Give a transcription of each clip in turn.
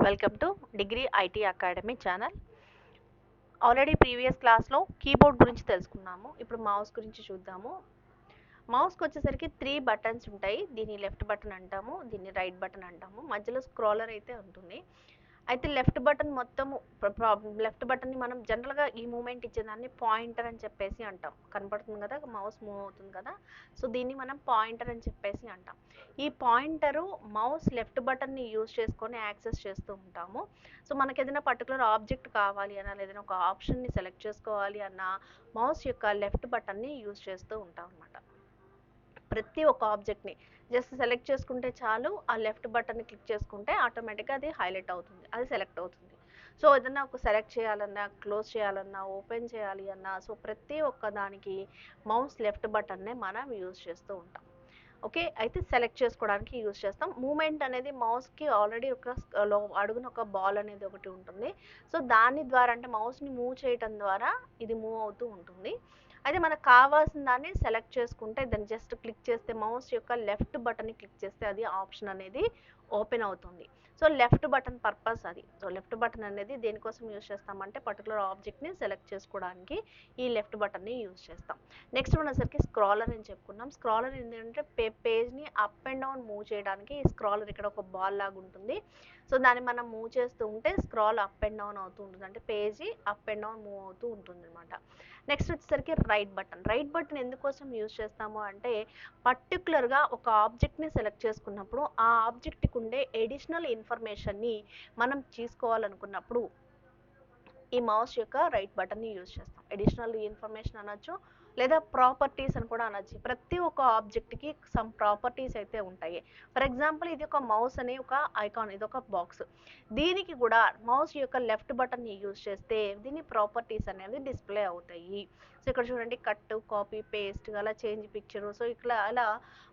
Welcome to degree IT academy channel. Already previous క్లాస్లో keyboard గురించి తెలుసుకున్నాము. ఇప్పుడు మౌస్ గురించి చూద్దాము. మౌస్కి వచ్చేసరికి 3 బటన్స్ ఉంటాయి. దీన్ని లెఫ్ట్ బటన్ అంటాము, దీన్ని రైట్ బటన్ అంటాము. మధ్యలో స్క్రోలర్ అయితే ఉంటుంది. అయితే లెఫ్ట్ బటన్ మొత్తము లెఫ్ట్ బటన్ని మనం జనరల్గా ఈ మూమెంట్ ఇచ్చేదాన్ని పాయింటర్ అని చెప్పేసి అంటాం. కనపడుతుంది కదా, మౌస్ మూవ్ అవుతుంది కదా, సో దీన్ని మనం పాయింటర్ అని చెప్పేసి అంటాం. ఈ పాయింటరు మౌస్ లెఫ్ట్ బటన్ని యూజ్ చేసుకొని యాక్సెస్ చేస్తూ ఉంటాము. సో మనకి ఏదైనా పర్టికులర్ ఆబ్జెక్ట్ కావాలి అన్నా, ఏదైనా ఒక ఆప్షన్ని సెలెక్ట్ చేసుకోవాలి అన్నా మౌస్ యొక్క లెఫ్ట్ బటన్ని యూజ్ చేస్తూ ఉంటాం అన్నమాట. ప్రతి ఒక్క ఆబ్జెక్ట్ని జస్ట్ సెలెక్ట్ చేసుకుంటే చాలు, ఆ లెఫ్ట్ బటన్ని క్లిక్ చేసుకుంటే ఆటోమేటిక్గా అది హైలైట్ అవుతుంది, అది సెలెక్ట్ అవుతుంది. సో ఏదన్నా ఒక సెలెక్ట్ చేయాలన్నా, క్లోజ్ చేయాలన్నా, ఓపెన్ చేయాలి అన్నా, సో ప్రతి ఒక్క దానికి మౌస్ లెఫ్ట్ బటన్నే మనం యూజ్ చేస్తూ ఉంటాం. ఓకే, అయితే సెలెక్ట్ చేసుకోవడానికి యూజ్ చేస్తాం. మూమెంట్ అనేది మౌస్కి ఆల్రెడీ ఒక అడుగున ఒక బాల్ అనేది ఒకటి ఉంటుంది. సో దాని ద్వారా, అంటే మౌస్ని మూవ్ చేయటం ద్వారా ఇది మూవ్ అవుతూ ఉంటుంది. అయితే మనకు కావాల్సిన దాన్ని సెలెక్ట్ చేసుకుంటే దాన్ని జస్ట్ క్లిక్ చేస్తే, మౌస్ యొక్క లెఫ్ట్ బటన్ని క్లిక్ చేస్తే అది ఆప్షన్ అనేది ఓపెన్ అవుతుంది. సో లెఫ్ట్ బటన్ పర్పస్ అది. సో లెఫ్ట్ బటన్ అనేది దేనికోసం యూజ్ చేస్తామంటే పర్టికులర్ ఆబ్జెక్ట్ని సెలెక్ట్ చేసుకోవడానికి ఈ లెఫ్ట్ బటన్ని యూజ్ చేస్తాం. నెక్స్ట్ వచ్చేసరికి స్క్రాలర్ అని చెప్పుకున్నాం. స్క్రాలర్ ఏంటంటే పేజ్ని అప్ అండ్ డౌన్ మూవ్ చేయడానికి ఈ స్క్రాలర్ ఇక్కడ ఒక బాల్ లాగా ఉంటుంది. సో దాన్ని మనం మూవ్ చేస్తూ ఉంటే స్క్రాల్ అప్ అండ్ డౌన్ అవుతూ ఉంటుంది, అంటే page up and down move అవుతూ ఉంటుంది అనమాట. నెక్స్ట్ వచ్చేసరికి రైట్ బటన్. రైట్ బటన్ ఎందుకోసం యూజ్ చేస్తాము అంటే పర్టికులర్గా ఒక ఆబ్జెక్ట్ని సెలెక్ట్ చేసుకున్నప్పుడు ఆ ఆబ్జెక్ట్కి ఉండే ఎడిషనల్ ఇన్ఫర్మేషన్ని మనం తీసుకోవాలనుకున్నప్పుడు ఈ మౌస్ యొక్క రైట్ బటన్ని యూజ్ చేస్తాం. ఎడిషనల్ ఇన్ఫర్మేషన్ అనొచ్చు, లేదా ప్రాపర్టీస్ అని కూడా అనొచ్చు. ప్రతి ఒక్క ఆబ్జెక్ట్కి సమ్ ప్రాపర్టీస్ అయితే ఉంటాయి. ఫర్ ఎగ్జాంపుల్ ఇది ఒక మౌస్ అనే ఒక ఐకాన్, ఇది ఒక బాక్స్. దీనికి కూడా మౌస్ యొక్క లెఫ్ట్ బటన్ని యూజ్ చేస్తే దీని ప్రాపర్టీస్ అనేవి డిస్ప్లే అవుతాయి. సో ఇక్కడ చూడండి, కట్, కాపీ, పేస్ట్, అలా చేంజ్ పిక్చర్. సో ఇట్లా అలా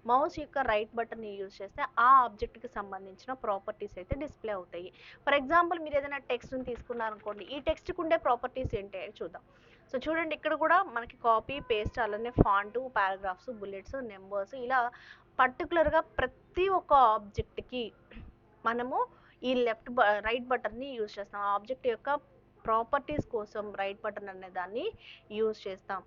మౌస్ యొక్క రైట్ బటన్ని యూజ్ చేస్తే ఆ ఆబ్జెక్ట్కి సంబంధించిన ప్రాపర్టీస్ అయితే డిస్ప్లే అవుతాయి. ఫర్ ఎగ్జాంపుల్ మీరు ఏదైనా టెక్స్ట్ని తీసుకున్నారనుకోండి, ఈ టెక్స్ట్కి ఉండే ప్రాపర్టీస్ ఏంటి చూద్దాం. సో చూడండి, ఇక్కడ కూడా మనకి కాపీ, పేస్ట్, అలానే ఫాంటు, పారాగ్రాఫ్స్, బుల్లెట్స్, నెంబర్స్, ఇలా పర్టికులర్గా ప్రతి ఒక్క ఆబ్జెక్ట్కి మనము ఈ రైట్ బటన్ని యూజ్ చేస్తాం. ఆ ఆబ్జెక్ట్ యొక్క ప్రాపర్టీస్ కోసం రైట్ బటన్ అనే దాన్ని యూజ్ చేస్తాం.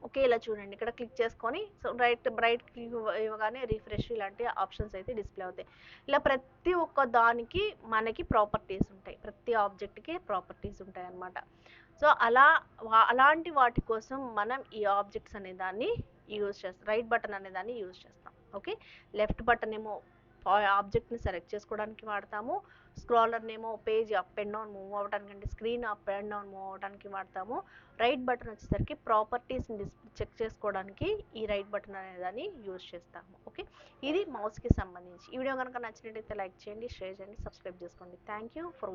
ఓకే, ఇలా చూడండి, ఇక్కడ క్లిక్ చేసుకొని సో రైట్ క్లిక్ ఇవ్వగానే రిఫ్రెష్ ఇలాంటి ఆప్షన్స్ అయితే డిస్ప్లే అవుతాయి. ఇలా ప్రతి ఒక్క దానికి మనకి ప్రాపర్టీస్ ఉంటాయి, ప్రతి ఆబ్జెక్ట్కి ప్రాపర్టీస్ ఉంటాయి అన్నమాట. సో అలాంటి వాటి కోసం మనం ఈ ఆబ్జెక్ట్స్ అనే దాన్ని యూజ్ చేస్తాం, రైట్ బటన్ అనే దాన్ని యూజ్ చేస్తాం. ఓకే, లెఫ్ట్ బటన్ ఏమో ఆబ్జెక్ట్ని సెలెక్ట్ చేసుకోవడానికి వాడతాము, స్క్రాలర్ నేమో page up and down move అవ్వడానికి, అంటే screen up and down move అవ్వడానికి వాడతాము. రైట్ బటన్ వచ్చేసరికి ప్రాపర్టీస్ని చెక్ చేసుకోవడానికి ఈ రైట్ బటన్ అనే దాన్ని యూజ్ చేస్తాము. ఓకే, ఇది మౌస్కి సంబంధించి. ఈ వీడియో కనుక నచ్చినట్టయితే లైక్ చేయండి, షేర్ చేయండి, సబ్స్క్రైబ్ చేసుకోండి. Thank you for